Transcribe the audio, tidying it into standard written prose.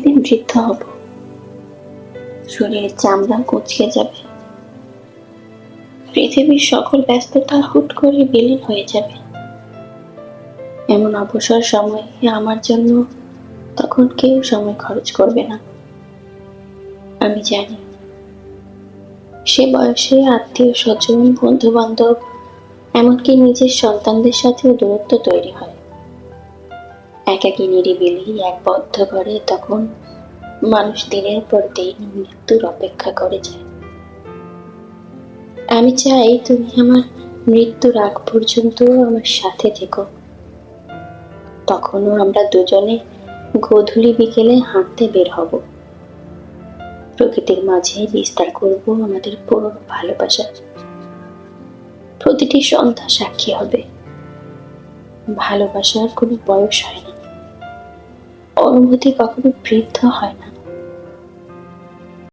একদিন বৃদ্ধ হব, শরীরের চামড়া কুঁচকে যাবে, পৃথিবীর সকল ব্যস্ততা হুট করে বিলীন হয়ে যাবে। এমন অবসর সময়ে আমার জন্য তখন কেউ সময় খরচ করবে না। আমি জানি সে বয়সে আত্মীয় স্বজন, বন্ধু বান্ধব, এমনকি নিজের সন্তানদের সাথেও দূরত্ব তৈরি হয়। একাকী নিরিবিলি এক বদ্ধ ঘরে তখন মানুষ দিনের পর দিন মৃত্যুর অপেক্ষা করে যায়। আমি চাই তুমি আমার মৃত্যুর আগ পর্যন্ত আমার সাথে থেকো। তখনও আমরা দুজনে গোধূলি বিকেলে হাঁটতে বের হব, প্রকৃতির মাঝে বিস্তার করব আমাদের পুরো ভালোবাসা। প্রতিটি সন্ধ্যা সাক্ষী হবে ভালোবাসার কোনো বয়স হয় না, অনুভূতি কখনো বৃদ্ধ হয় না।